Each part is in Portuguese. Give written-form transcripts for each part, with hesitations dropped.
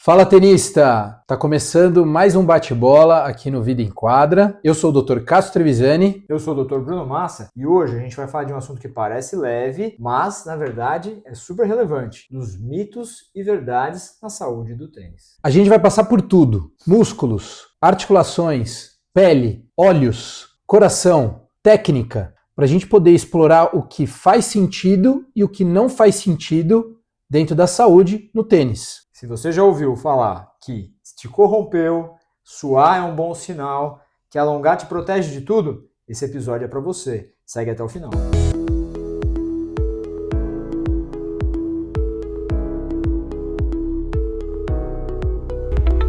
Fala, tenista! Tá começando mais um bate-bola aqui no Vida em Quadra. Eu sou o Dr. Cássio Trevisani. Eu sou o Dr. Bruno Massa e hoje a gente vai falar de um assunto que parece leve, mas, na verdade, é super relevante, dos mitos e verdades na saúde do tênis. A gente vai passar por tudo: músculos, articulações, pele, olhos, coração, técnica, para a gente poder explorar o que faz sentido e o que não faz sentido dentro da saúde no tênis. Se você já ouviu falar que esticou, rompeu, suar é um bom sinal, que alongar te protege de tudo, esse episódio é para você. Segue até o final.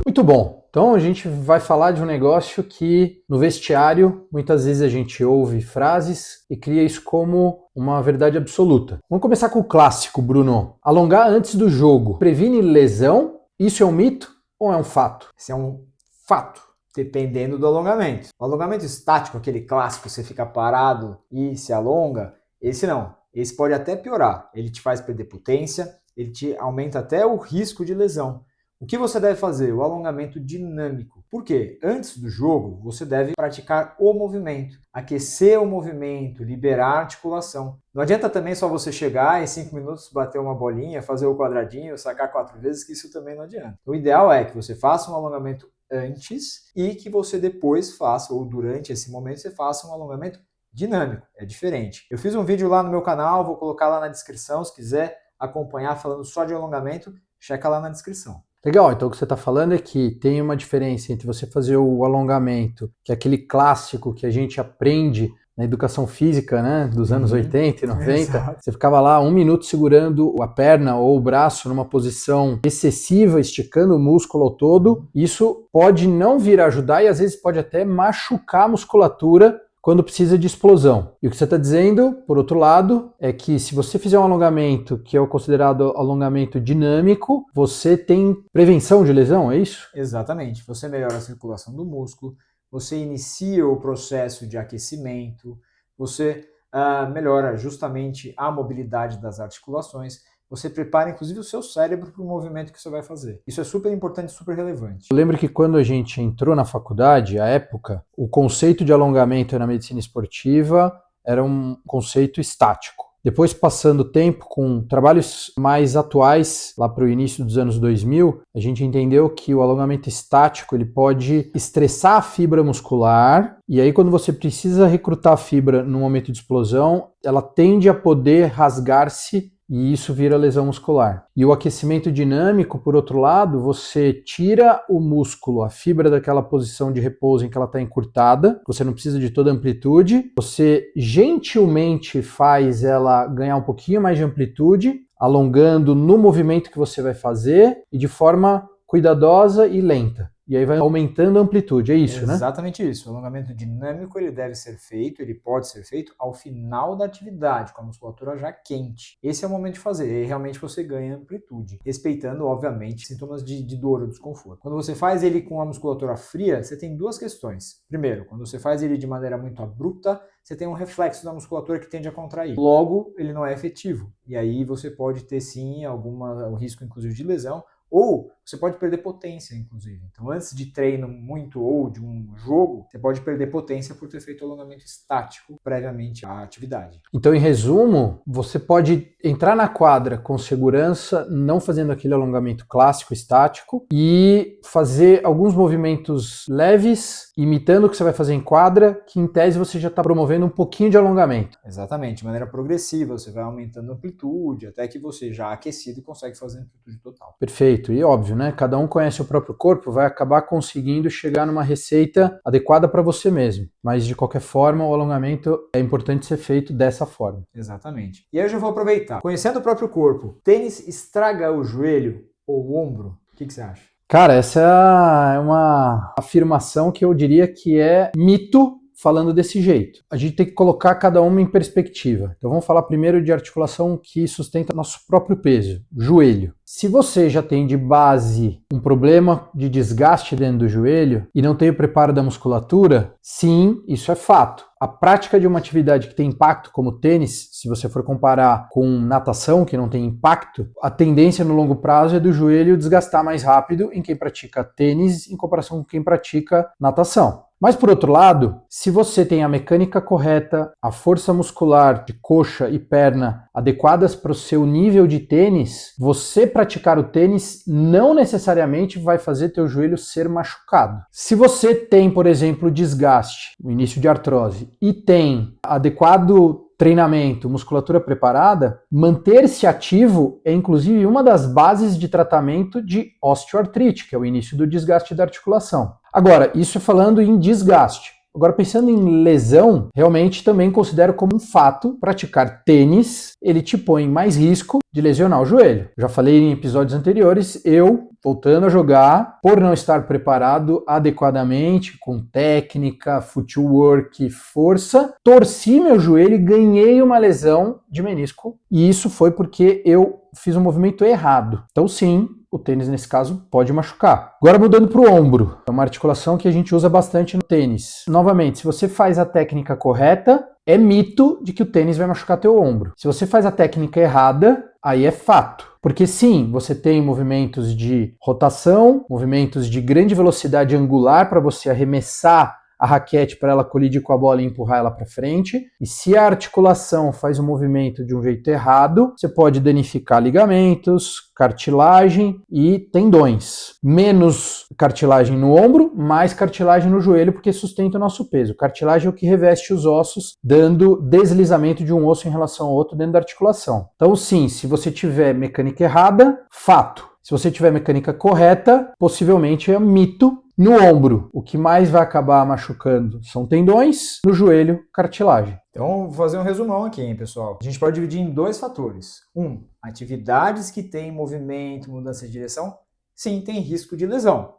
Muito bom. Então a gente vai falar de um negócio que no vestiário muitas vezes a gente ouve frases e cria isso como uma verdade absoluta. Vamos começar com o clássico, Bruno. Alongar antes do jogo previne lesão? Isso é um mito ou é um fato? Esse é um fato, dependendo do alongamento. O alongamento estático, aquele clássico, você fica parado e se alonga, esse não. Esse pode até piorar. Ele te faz perder potência, ele te aumenta até o risco de lesão. O que você deve fazer? O alongamento dinâmico. Por quê? Antes do jogo, você deve praticar o movimento, aquecer o movimento, liberar a articulação. Não adianta também só você chegar e em 5 minutos bater uma bolinha, fazer o quadradinho, sacar 4 vezes, que isso também não adianta. O ideal é que você faça um alongamento antes e que você depois faça, ou durante esse momento, você faça um alongamento dinâmico. É diferente. Eu fiz um vídeo lá no meu canal, vou colocar lá na descrição, se quiser acompanhar falando só de alongamento, checa lá na descrição. Legal, então o que você está falando é que tem uma diferença entre você fazer o alongamento, que é aquele clássico que a gente aprende na educação física, né, dos anos 80 e 90. Exato. Você ficava lá 1 minuto segurando a perna ou o braço numa posição excessiva, esticando o músculo ao todo. Isso pode não vir a ajudar e às vezes pode até machucar a musculatura quando precisa de explosão. E o que você está dizendo, por outro lado, é que se você fizer um alongamento que é o considerado alongamento dinâmico, você tem prevenção de lesão, é isso? Exatamente. Você melhora a circulação do músculo, você inicia o processo de aquecimento, você melhora justamente a mobilidade das articulações, você prepara inclusive o seu cérebro para o movimento que você vai fazer. Isso é super importante e super relevante. Eu lembro que quando a gente entrou na faculdade, à época, o conceito de alongamento na medicina esportiva era um conceito estático. Depois, passando o tempo com trabalhos mais atuais, lá para o início dos anos 2000, a gente entendeu que o alongamento estático ele pode estressar a fibra muscular e aí quando você precisa recrutar a fibra no momento de explosão, ela tende a poder rasgar-se e isso vira lesão muscular. E o aquecimento dinâmico, por outro lado, você tira o músculo, a fibra daquela posição de repouso em que ela está encurtada, você não precisa de toda a amplitude, você gentilmente faz ela ganhar um pouquinho mais de amplitude, alongando no movimento que você vai fazer e de forma cuidadosa e lenta. E aí vai aumentando a amplitude, é isso, né? Exatamente isso. O alongamento dinâmico ele deve ser feito, ele pode ser feito ao final da atividade, com a musculatura já quente. Esse é o momento de fazer, e realmente você ganha amplitude, respeitando, obviamente, sintomas de dor ou desconforto. Quando você faz ele com a musculatura fria, você tem duas questões. Primeiro, quando você faz ele de maneira muito abrupta, você tem um reflexo da musculatura que tende a contrair. Logo, ele não é efetivo. E aí você pode ter sim um risco, inclusive, de lesão, ou você pode perder potência, inclusive. Então, antes de treino muito ou de um jogo, você pode perder potência por ter feito alongamento estático previamente à atividade. Então, em resumo, você pode entrar na quadra com segurança, não fazendo aquele alongamento clássico, estático, e fazer alguns movimentos leves, imitando o que você vai fazer em quadra, que em tese você já está promovendo um pouquinho de alongamento. Exatamente, de maneira progressiva, você vai aumentando a amplitude, até que você já aquecido consegue fazer a amplitude total. Perfeito. E óbvio, né? Cada um conhece o próprio corpo, vai acabar conseguindo chegar numa receita adequada para você mesmo. Mas, de qualquer forma, o alongamento é importante ser feito dessa forma. Exatamente. E aí eu já vou aproveitar. Conhecendo o próprio corpo, tênis estraga o joelho ou o ombro? O que você acha? Cara, essa é uma afirmação que eu diria que é mito falando desse jeito. A gente tem que colocar cada uma em perspectiva. Então vamos falar primeiro de articulação que sustenta nosso próprio peso, joelho. Se você já tem de base um problema de desgaste dentro do joelho e não tem o preparo da musculatura, sim, isso é fato. A prática de uma atividade que tem impacto, como tênis, se você for comparar com natação, que não tem impacto, a tendência no longo prazo é do joelho desgastar mais rápido em quem pratica tênis em comparação com quem pratica natação. Mas, por outro lado, se você tem a mecânica correta, a força muscular de coxa e perna adequadas para o seu nível de tênis, você praticar o tênis não necessariamente vai fazer teu joelho ser machucado. Se você tem, por exemplo, desgaste, o início de artrose, e tem adequado treinamento, musculatura preparada, manter-se ativo é inclusive uma das bases de tratamento de osteoartrite, que é o início do desgaste da articulação. Agora, isso é falando em desgaste. Agora, pensando em lesão, realmente também considero como um fato praticar tênis, ele te põe em mais risco de lesionar o joelho. Já falei em episódios anteriores, eu, voltando a jogar, por não estar preparado adequadamente, com técnica, footwork, força, torci meu joelho e ganhei uma lesão de menisco. E isso foi porque eu fiz um movimento errado. Então sim, o tênis nesse caso pode machucar. Agora mudando para o ombro, é uma articulação que a gente usa bastante no tênis. Novamente, se você faz a técnica correta, é mito de que o tênis vai machucar teu ombro. Se você faz a técnica errada, aí é fato. Porque sim, você tem movimentos de rotação, movimentos de grande velocidade angular para você arremessar a raquete para ela colidir com a bola e empurrar ela para frente. E se a articulação faz o movimento de um jeito errado, você pode danificar ligamentos, cartilagem e tendões. Menos cartilagem no ombro, mais cartilagem no joelho, porque sustenta o nosso peso. Cartilagem é o que reveste os ossos, dando deslizamento de um osso em relação ao outro dentro da articulação. Então sim, se você tiver mecânica errada, fato. Se você tiver mecânica correta, possivelmente é mito. No ombro, o que mais vai acabar machucando são tendões, no joelho, cartilagem. Então, vou fazer um resumão aqui, hein, pessoal. A gente pode dividir em dois fatores. Atividades que têm movimento, mudança de direção, sim, tem risco de lesão.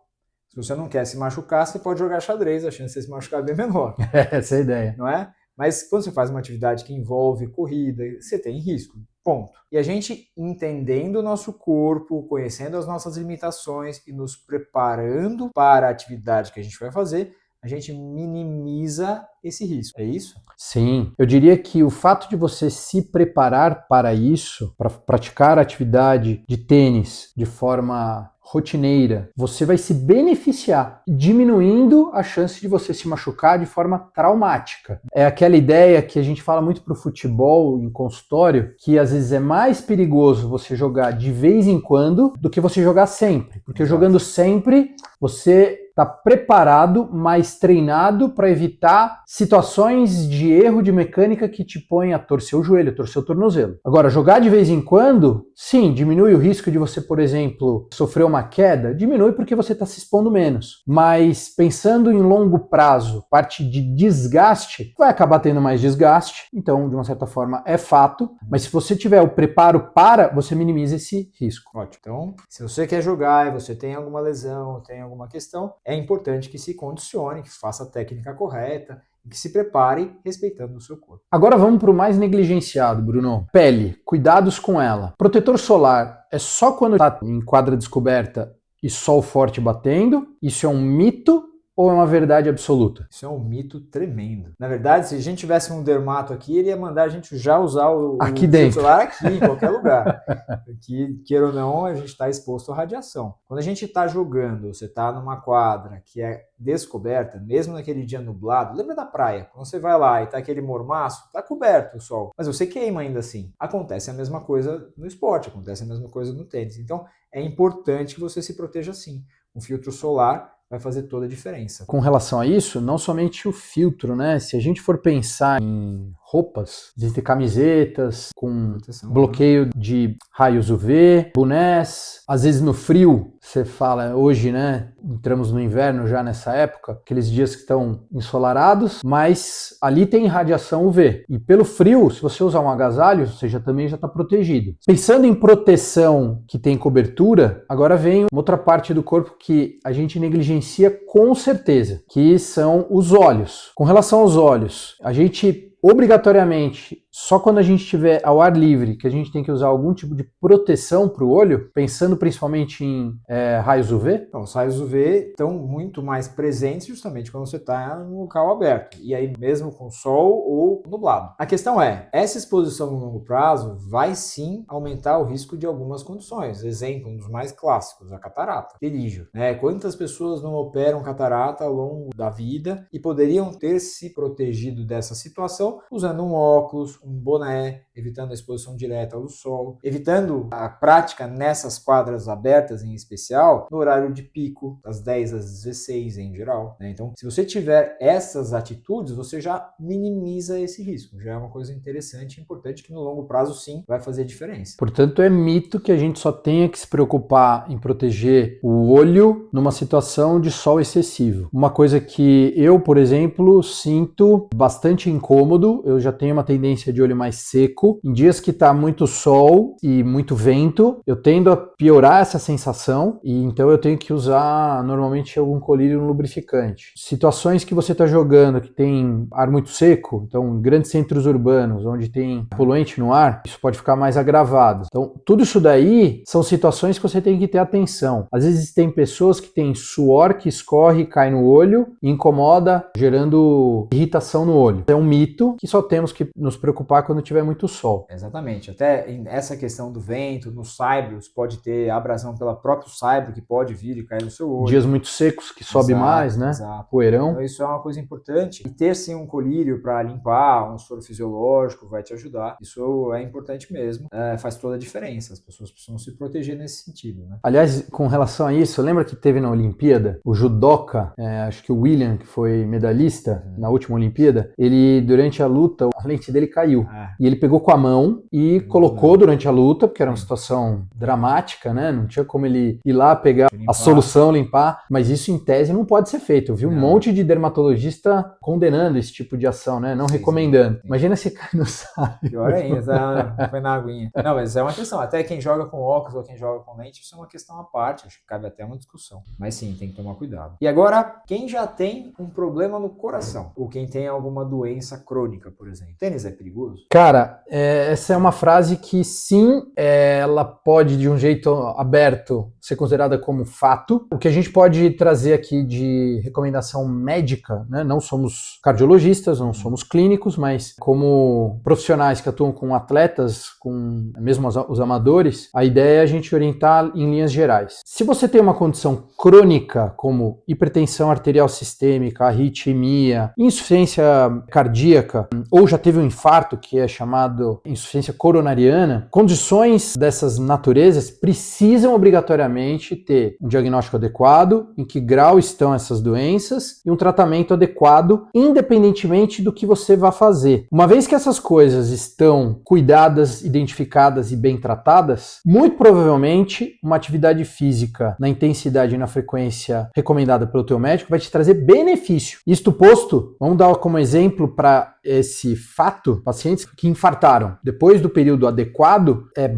Se você não quer se machucar, você pode jogar xadrez, a chance de você se machucar é bem menor. Essa é a ideia. Não é? Mas quando você faz uma atividade que envolve corrida, você tem risco. Ponto. E a gente entendendo o nosso corpo, conhecendo as nossas limitações e nos preparando para a atividade que a gente vai fazer, a gente minimiza esse risco. É isso? Sim. Eu diria que o fato de você se preparar para isso, para praticar a atividade de tênis de forma rotineira, você vai se beneficiar, diminuindo a chance de você se machucar de forma traumática. É aquela ideia que a gente fala muito para o futebol em consultório, que às vezes é mais perigoso você jogar de vez em quando do que você jogar sempre. Porque jogando sempre, você está preparado, mais treinado para evitar situações de erro de mecânica que te põem a torcer o joelho, torcer o tornozelo. Agora, jogar de vez em quando, sim, diminui o risco de você, por exemplo, sofrer uma queda, diminui porque você está se expondo menos. Mas pensando em longo prazo, parte de desgaste, vai acabar tendo mais desgaste, então, de uma certa forma, é fato. Mas se você tiver o preparo para, você minimiza esse risco. Ótimo. Então, se você quer jogar e você tem alguma lesão, tem alguma questão, é importante que se condicione, que faça a técnica correta e que se prepare respeitando o seu corpo. Agora vamos para o mais negligenciado, Bruno. Pele, cuidados com ela. Protetor solar é só quando está em quadra descoberta e sol forte batendo? Isso é um mito ou é uma verdade absoluta? Isso é um mito tremendo. Na verdade, se a gente tivesse um dermato aqui, ele ia mandar a gente já usar o celular aqui, em qualquer lugar. Porque, queira ou não, a gente está exposto à radiação. Quando a gente está jogando, você está numa quadra que é descoberta, mesmo naquele dia nublado, lembra da praia? Quando você vai lá e tá aquele mormaço, tá coberto o sol, mas você queima ainda assim. Acontece a mesma coisa no esporte, acontece a mesma coisa no tênis. Então, é importante que você se proteja assim. Um filtro solar vai fazer toda a diferença. Com relação a isso, não somente o filtro, né? Se a gente for pensar em roupas, existem camisetas com Proteção, bloqueio de raios UV, bonés, às vezes no frio, você fala, hoje, né, entramos no inverno já nessa época, aqueles dias que estão ensolarados, mas ali tem radiação UV. E pelo frio, se você usar um agasalho, você também já está protegido. Pensando em proteção que tem cobertura, agora vem uma outra parte do corpo que a gente negligencia com certeza, que são os olhos. Com relação aos olhos, a gente obrigatoriamente, só quando a gente estiver ao ar livre, que a gente tem que usar algum tipo de proteção para o olho, pensando principalmente em raios UV? Então, os raios UV estão muito mais presentes justamente quando você está no local aberto, e aí mesmo com sol ou nublado. A questão é, essa exposição no longo prazo vai sim aumentar o risco de algumas condições. Exemplo, um dos mais clássicos, a catarata, pterígio. Quantas pessoas não operam catarata ao longo da vida e poderiam ter se protegido dessa situação usando um óculos, um boné, evitando a exposição direta ao sol, evitando a prática nessas quadras abertas em especial, no horário de pico, das 10 às 16 em geral. Então, se você tiver essas atitudes, você já minimiza esse risco. Já é uma coisa interessante e importante que no longo prazo, sim, vai fazer diferença. Portanto, é mito que a gente só tenha que se preocupar em proteger o olho numa situação de sol excessivo. Uma coisa que eu, por exemplo, sinto bastante incômodo, eu já tenho uma tendência de olho mais seco. Em dias que está muito sol e muito vento, eu tendo a piorar essa sensação e então eu tenho que usar normalmente algum colírio lubrificante. Situações que você está jogando que tem ar muito seco, então grandes centros urbanos onde tem poluente no ar, isso pode ficar mais agravado. Então tudo isso daí são situações que você tem que ter atenção. Às vezes tem pessoas que têm suor que escorre e cai no olho e incomoda, gerando irritação no olho. É um mito que só temos que nos preocupar quando tiver muito sol. Exatamente. Até essa questão do vento, nos saibros, pode ter abrasão pelo próprio saibro que pode vir e cair no seu olho. Dias muito secos que sobe mais, né? Exato. Poeirão. Então isso é uma coisa importante. E ter sim um colírio para limpar, um soro fisiológico vai te ajudar. Isso é importante mesmo. Faz toda a diferença. As pessoas precisam se proteger nesse sentido, né? Aliás, com relação a isso, lembra que teve na Olimpíada o judoca, acho que o William, que foi medalhista na última Olimpíada, ele durante a luta, a lente dele caiu. E ele pegou com a mão e colocou durante a luta, porque era uma situação dramática, né? Não tinha como ele ir lá pegar a solução, limpar, mas isso em tese não pode ser feito. Eu vi um monte de dermatologista condenando esse tipo de ação, né? Não recomendando. Sim. Imagina se cai no saio. Pior ainda, foi na aguinha. Não, mas é uma questão. Até quem joga com óculos ou quem joga com lente, isso é uma questão à parte. Acho que cabe até uma discussão. Mas sim, tem que tomar cuidado. E agora, quem já tem um problema no coração, ou quem tem alguma doença crônica, por exemplo, tênis é perigoso? Cara, essa é uma frase que sim, ela pode de um jeito aberto ser considerada como fato. O que a gente pode trazer aqui de recomendação médica, né? Não somos cardiologistas, não somos clínicos, mas como profissionais que atuam com atletas, com mesmo os amadores, a ideia é a gente orientar em linhas gerais. Se você tem uma condição crônica, como hipertensão arterial sistêmica, arritmia, insuficiência cardíaca, ou já teve um infarto, que é chamado insuficiência coronariana, condições dessas naturezas precisam obrigatoriamente ter um diagnóstico adequado, em que grau estão essas doenças e um tratamento adequado, independentemente do que você vá fazer. Uma vez que essas coisas estão cuidadas, identificadas e bem tratadas, muito provavelmente uma atividade física na intensidade e na frequência recomendada pelo teu médico vai te trazer benefício. Isto posto, vamos dar como exemplo para esse fato, pacientes que infartaram depois do período adequado, é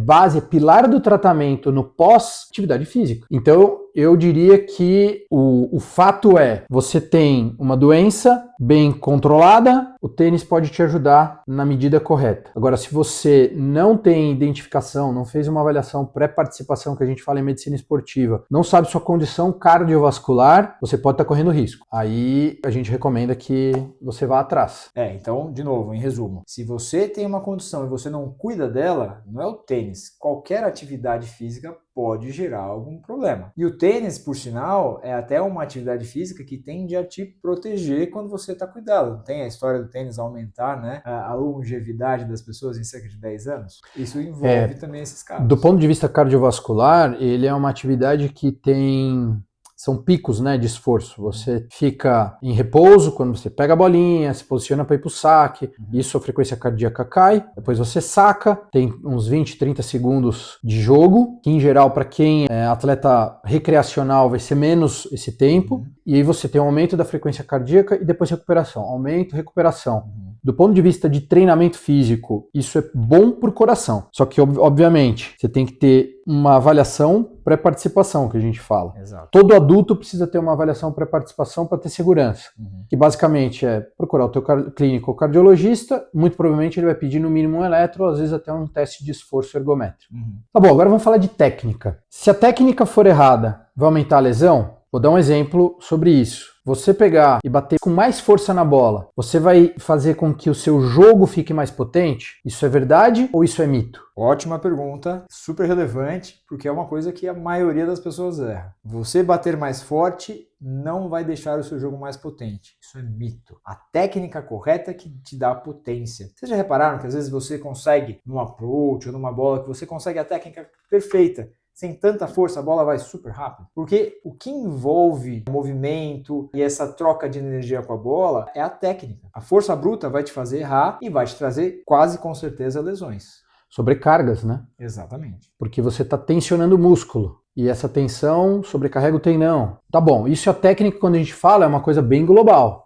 pilar do tratamento no pós-atividade física. Então, eu diria que o fato é, você tem uma doença bem controlada, o tênis pode te ajudar na medida correta. Agora, se você não tem identificação, não fez uma avaliação pré-participação, que a gente fala em medicina esportiva, não sabe sua condição cardiovascular, você pode estar correndo risco. Aí a gente recomenda que você vá atrás. Então, de novo, em resumo, se você tem uma condição e você não cuida dela, não é o tênis. Qualquer atividade física pode gerar algum problema. E o tênis, por sinal, é até uma atividade física que tende a te proteger quando você está cuidado. Não tem a história do tênis aumentar, né, a longevidade das pessoas em cerca de 10 anos? Isso envolve também esses casos. Do ponto de vista cardiovascular, ele é uma atividade que tem são picos, né, de esforço. Você fica em repouso quando você pega a bolinha, se posiciona para ir para o saque, isso a frequência cardíaca cai, depois você saca, tem uns 20, 30 segundos de jogo, que em geral para quem é atleta recreacional vai ser menos esse tempo, e aí você tem um aumento da frequência cardíaca e depois recuperação, aumento, recuperação. Do ponto de vista de treinamento físico, isso é bom para o coração. Só que, obviamente, você tem que ter uma avaliação pré-participação, que a gente fala. Exato. Todo adulto precisa ter uma avaliação pré-participação para ter segurança. Que basicamente é procurar o teu clínico ou cardiologista, muito provavelmente ele vai pedir no mínimo um eletro, ou às vezes até um teste de esforço ergométrico. Tá bom, agora vamos falar de técnica. Se a técnica for errada, vai aumentar a lesão? Vou dar um exemplo sobre isso. Você pegar e bater com mais força na bola, você vai fazer com que o seu jogo fique mais potente? Isso é verdade ou isso é mito? Ótima pergunta, super relevante, porque é uma coisa que a maioria das pessoas erra. Você bater mais forte não vai deixar o seu jogo mais potente. Isso é mito. A técnica correta é que te dá potência. Vocês já repararam que às vezes você consegue, num approach ou numa bola, que você consegue a técnica perfeita, sem tanta força, a bola vai super rápido? Porque o que envolve o movimento e essa troca de energia com a bola é a técnica. A força bruta vai te fazer errar e vai te trazer quase com certeza lesões. Sobrecargas, né? Exatamente. Porque você está tensionando o músculo. E essa tensão sobrecarrega o tendão. Tá bom, isso é a técnica, quando a gente fala, é uma coisa bem global.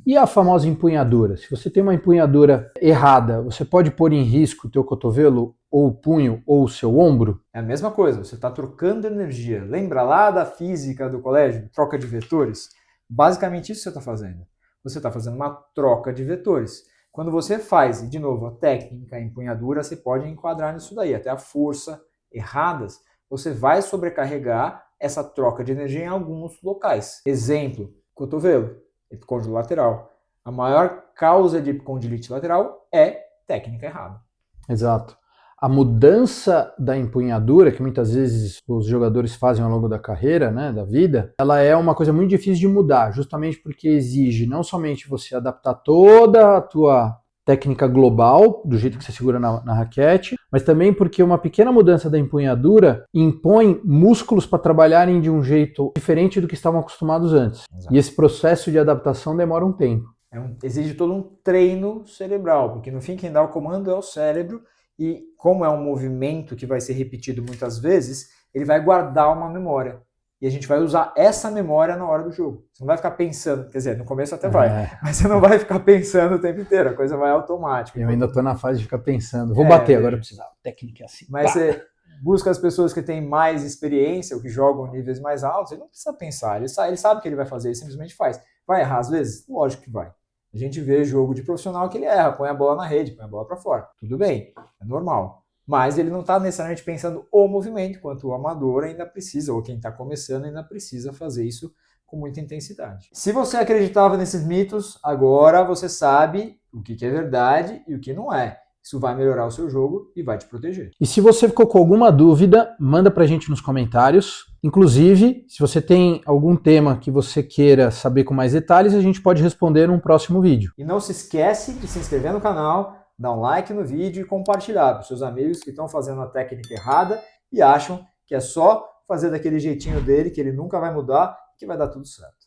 E a famosa empunhadura? Se você tem uma empunhadura errada, você pode pôr em risco o teu cotovelo, ou o punho, ou o seu ombro? É a mesma coisa, você está trocando energia. Lembra lá da física do colégio? Troca de vetores? Basicamente isso que você está fazendo. Você está fazendo uma troca de vetores. Quando você faz, e de novo, a técnica, a empunhadura, você pode enquadrar nisso daí. Até a força erradas, você vai sobrecarregar essa troca de energia em alguns locais. Exemplo, cotovelo. Epicôndilo lateral. A maior causa de epicondilite lateral é técnica errada. Exato. A mudança da empunhadura, que muitas vezes os jogadores fazem ao longo da carreira, né, da vida, ela é uma coisa muito difícil de mudar, justamente porque exige não somente você adaptar toda a tua técnica global, do jeito que você segura na raquete, mas também porque uma pequena mudança da empunhadura impõe músculos para trabalharem de um jeito diferente do que estavam acostumados antes. Exato. E esse processo de adaptação demora um tempo. Exige todo um treino cerebral, porque no fim quem dá o comando é o cérebro, e como é um movimento que vai ser repetido muitas vezes, ele vai guardar uma memória. E a gente vai usar essa memória na hora do jogo. Você não vai ficar pensando, quer dizer, no começo até vai, mas você não vai ficar pensando o tempo inteiro, a coisa vai automática. Eu ainda estou na fase de ficar pensando, vou bater, agora eu preciso, técnica é assim. Mas você busca as pessoas que têm mais experiência, ou que jogam níveis mais altos, ele não precisa pensar, ele sabe o que ele vai fazer, ele simplesmente faz. Vai errar às vezes? Lógico que vai. A gente vê jogo de profissional que ele erra, põe a bola na rede, põe a bola para fora. Tudo bem, é normal. Mas ele não está necessariamente pensando o movimento, enquanto o amador ainda precisa, ou quem está começando ainda precisa fazer isso com muita intensidade. Se você acreditava nesses mitos, agora você sabe o que é verdade e o que não é. Isso vai melhorar o seu jogo e vai te proteger. E se você ficou com alguma dúvida, manda pra gente nos comentários. Inclusive, se você tem algum tema que você queira saber com mais detalhes, a gente pode responder num próximo vídeo. E não se esquece de se inscrever no canal, dar um like no vídeo e compartilhar para os seus amigos que estão fazendo a técnica errada e acham que é só fazer daquele jeitinho dele, que ele nunca vai mudar, que vai dar tudo certo.